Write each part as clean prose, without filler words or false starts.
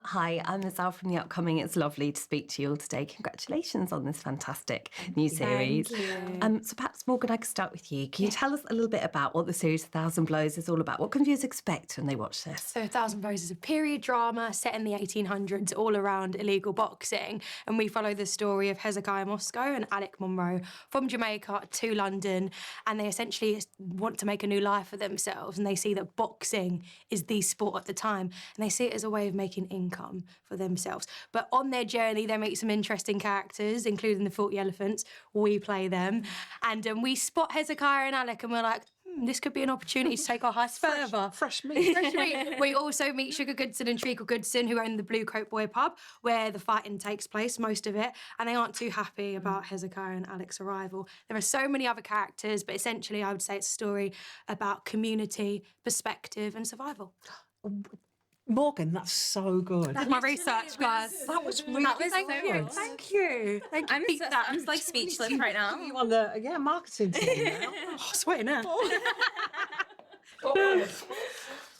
Hi, I'm Azal from The Upcoming. It's lovely to speak to you all today. Congratulations on this fantastic new series. So perhaps, Morgan, I could start with you. Can you tell us a little bit about what the series 1,000 Blows is all about? What can viewers expect when they watch this? So 1,000 Blows is a period drama set in the 1800s all around illegal boxing. And we follow the story of Hezekiah Moscow and Alec Monroe from Jamaica to London. And they essentially want to make a new life for themselves. And they see that boxing is the sport at the time. And they see it as a way of making income for themselves. But on their journey, they meet some interesting characters, including the 40 Elephants. We play them. And we spot Hezekiah and Alec and we're like, this could be an opportunity to take our heist further. Fresh meat. Fresh meat. We also meet Sugar Goodson and Treacle Goodson, who own the Blue Coat Boy pub, where the fighting takes place, most of it, and they aren't too happy about Hezekiah and Alec's arrival. There are so many other characters, but essentially I would say it's a story about community, perspective and survival. Morgan, that's so good. That's my research, guys. That was really That was good. so good. Thank you. I'm like speechless right now. You on the marketing team now? Oh, sweating now.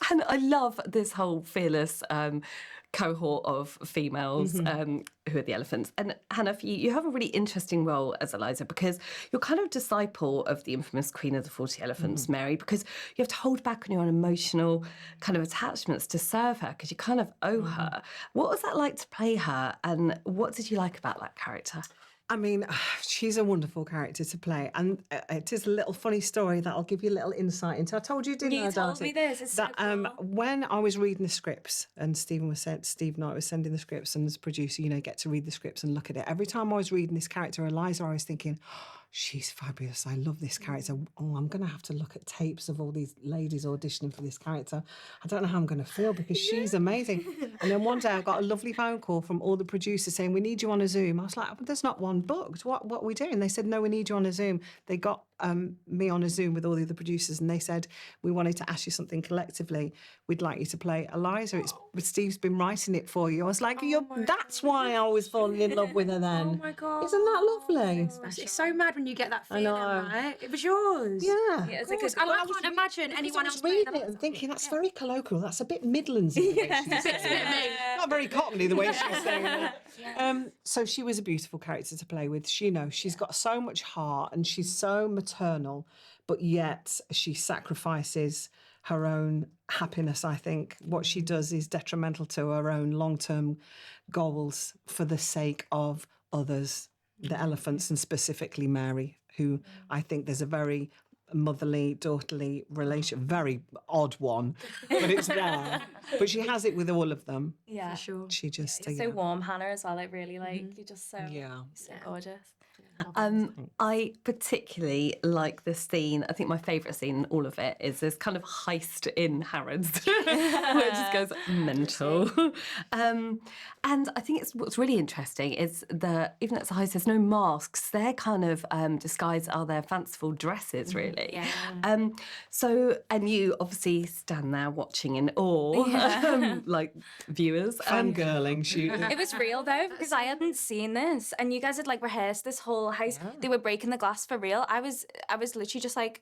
And I love this whole fearless cohort of females who are the elephants. And Hannah, for you have a really interesting role as Eliza because you're kind of disciple of the infamous Queen of the 40 Elephants, Mary, because you have to hold back on your own emotional kind of attachments to serve her because you kind of owe her. What was that like to play her and what did you like about that character? I mean, she's a wonderful character to play. And it is a little funny story that I'll give you a little insight into. I told you, didn't I, You told Darci? me this. It's so cool. When I was reading the scripts and Steve and I was sending the scripts and as a producer, get to read the scripts and look at it. Every time I was reading this character, Eliza, I was thinking, she's fabulous. I love this character. Oh, I'm going to have to look at tapes of all these ladies auditioning for this character. I don't know how I'm going to feel because she's amazing. And then one day I got a lovely phone call from all the producers saying, we need you on a Zoom. I was like, there's not one booked. What are we doing? They said, no, we need you on a Zoom. They got me on a Zoom with all the other producers and they said, we wanted to ask you something collectively. We'd like you to play Eliza. Steve's been writing it for you. I was like, that's why I was falling in love with her then. Oh my God. Isn't that lovely? It's so mad when you get that feeling, right? It was yours. Yeah. It's a good I can't imagine anyone else playing reading it and thinking that's very colloquial. That's a bit Midlands. Not very Cockney the way she's saying that. So she was a beautiful character to play with. She's got so much heart and she's so maternal, but yet she sacrifices her own happiness. I think what she does is detrimental to her own long-term goals for the sake of others, the elephants, and specifically Mary, who I think there's a very motherly, daughterly relationship, very odd one, but it's there. But she has it with all of them. Yeah, For sure. She just You're so warm, Hannah, as well. Like really, like you're just so so gorgeous. I particularly like this scene. I think my favourite scene in all of it is this kind of heist in Harrods where it just goes mental. And I think what's really interesting is that even though it's a heist, there's no masks. Their kind of disguise are their fanciful dresses, really. Yeah. And you obviously stand there watching in awe, like viewers. fangirling. It was real though because I hadn't seen this, and you guys had like rehearsed this whole heist. They were breaking the glass for real. I was literally just like,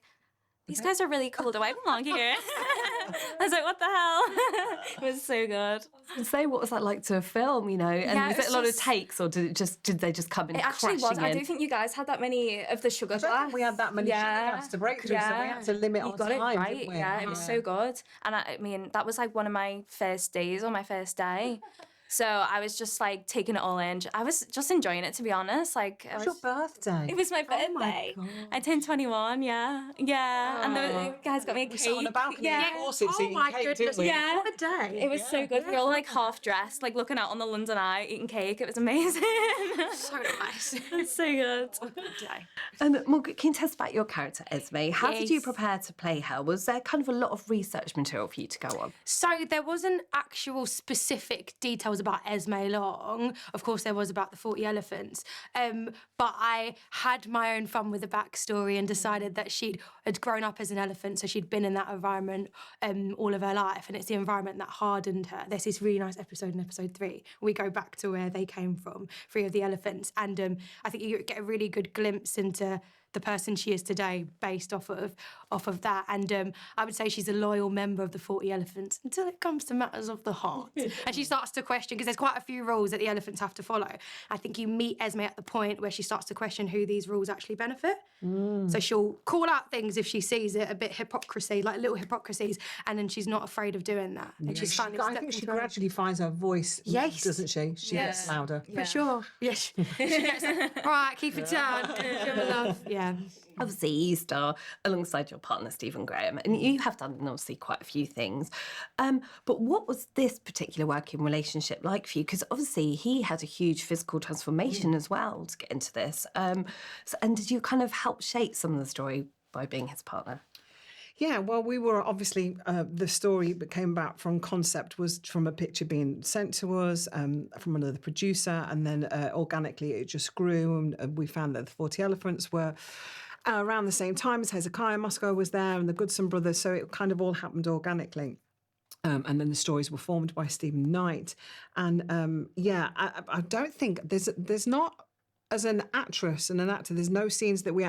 these guys are really cool. Do I belong here? I was like, what the hell? It was so good. And say, what was that like to film? And was it a lot of just- takes, or did they just come in It actually crashing was. I in? don't think you guys had that many of the sugar I don't glass. think we had that many sugar glass to break through, so we had to limit You our got time, it right. didn't we? Yeah, it was so good. And I mean, that was like one of my first days or my first day. So I was just like taking it all in. I was just enjoying it, to be honest. Like, It was your birthday. It was my birthday. I turned 21, yeah. And the guys got me a cake. We sat on a balcony Yeah. in Corsets eating cake, didn't we? Yeah. What a day. It was so good. We were all like half dressed, like looking out on the London Eye, eating cake. It was amazing. So nice. It's so good. And Morgan, can you tell us about your character, Esme? How did you Yes. prepare to play her? Was there kind of a lot of research material for you to go on? So there wasn't actual specific details about Esme Long. Of course, there was about the 40 Elephants. But I had my own fun with the backstory and decided that she had grown up as an elephant, so she'd been in that environment all of her life, and it's the environment that hardened her. There's this really nice episode in episode 3. We go back to where they came from, 3 of the elephants, and I think you get a really good glimpse into the person she is today based off of off of that. And I would say she's a loyal member of the 40 Elephants until it comes to matters of the heart. And she starts to question, because there's quite a few rules that the elephants have to follow. I think you meet Esme at the point where she starts to question who these rules actually benefit. So she'll call out things if she sees it, a bit hypocrisy, like little hypocrisies, and then she's not afraid of doing that. And she's finally I think she gradually finds her voice, doesn't she? She gets louder. For sure. Yes. She gets, all right, keep it down. Show me love. Yeah. Obviously, you star alongside your partner, Stephen Graham, and you have done obviously quite a few things. But what was this particular working relationship like for you? Because obviously he had a huge physical transformation as well to get into this. And did you kind of help shape some of the story by being his partner? Yeah, well, we were obviously, the story that came about from concept was from a picture being sent to us from another producer, and then organically it just grew, and we found that the 40 Elephants were around the same time as Hezekiah Moscow was there and the Goodson brothers, so it kind of all happened organically. And then the stories were formed by Stephen Knight. And I don't think there's not, as an actress and an actor, there's no scenes that we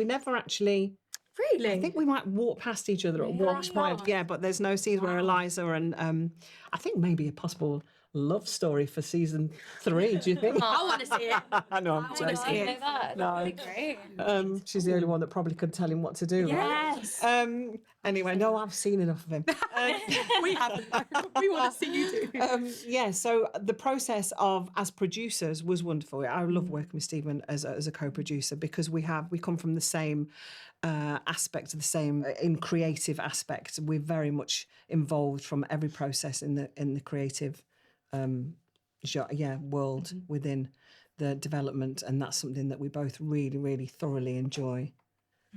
never actually... Really? I think we might walk past each other at one point. Yeah, but there's no scenes where Eliza and I think maybe a possible love story for season 3. Do you think? I want to see it. I know, I'm joking. That'd be great. She's the only one that probably could tell him what to do. Yes. Right? Anyway, no, I've seen enough of him. We haven't. We want to see you do. So the process of, as producers, was wonderful. I love working with Stephen as a co-producer, because we come from the same aspect, the same in creative aspect. We're very much involved from every process in the creative world within the development, and that's something that we both really, really thoroughly enjoy.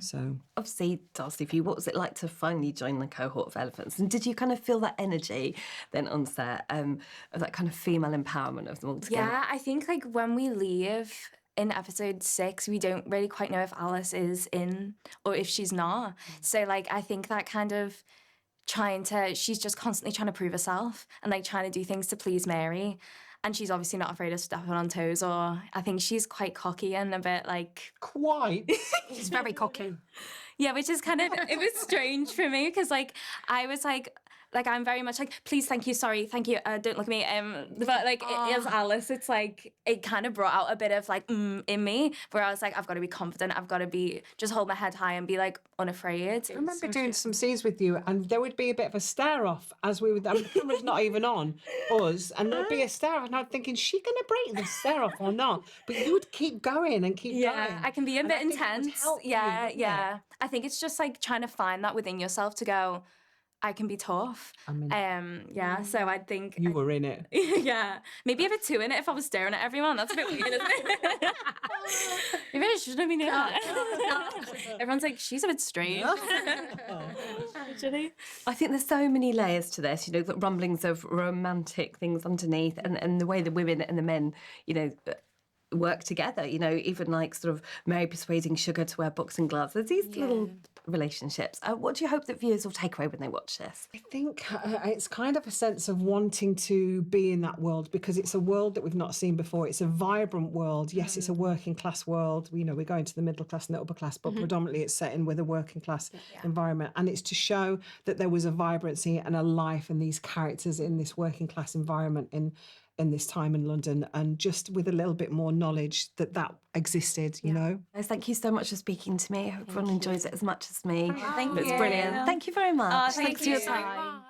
So obviously, Darci, for you, what was it like to finally join the cohort of elephants? And did you kind of feel that energy then on set, of that kind of female empowerment of them all together? Yeah, I think like when we leave in episode 6, we don't really quite know if Alice is in or if she's not. So like I think that kind of she's just constantly trying to prove herself and like trying to do things to please Mary. And she's obviously not afraid of stepping on toes, or I think she's quite cocky and a bit like... Quite? She's very cocky. Yeah, which is kind of, it was strange for me because like I was like I'm very much like, please, thank you, sorry, thank you, don't look at me. But like as Alice, it's like it kind of brought out a bit of like in me, where I was like, I've got to be confident, I've got to be just hold my head high and be like unafraid. I remember doing some scenes with you, and there would be a bit of a stare off as we would. I mean, the camera's not even on us, and there'd be a stare off, and I'm thinking, is she going to break this stare off or not? But you would keep going and keep going. Yeah, I can be a bit intense. Yeah. I think it's just like trying to find that within yourself to go, I can be tough. I mean, so I think... You were in it. Yeah. Maybe a bit too in it if I was staring at everyone. That's a bit weird, isn't it? Maybe I shouldn't have been doing that. Everyone's like, she's a bit strange. Actually. I think there's so many layers to this, the rumblings of romantic things underneath, and the way the women and the men, work together, even like sort of Mary persuading Sugar to wear boxing gloves. There's these little relationships. What do you hope that viewers will take away when they watch this? I think it's kind of a sense of wanting to be in that world, because it's a world that we've not seen before. It's a vibrant world. Yes, it's a working class world. We're going to the middle class and the upper class, but predominantly it's set in with a working class environment. And it's to show that there was a vibrancy and a life in these characters in this working class environment in this time in London, and just with a little bit more knowledge that existed, you know. Thank you so much for speaking to me. I hope everyone enjoys it as much as me. Thank you. It's brilliant. Thank you very much. Thanks for your time.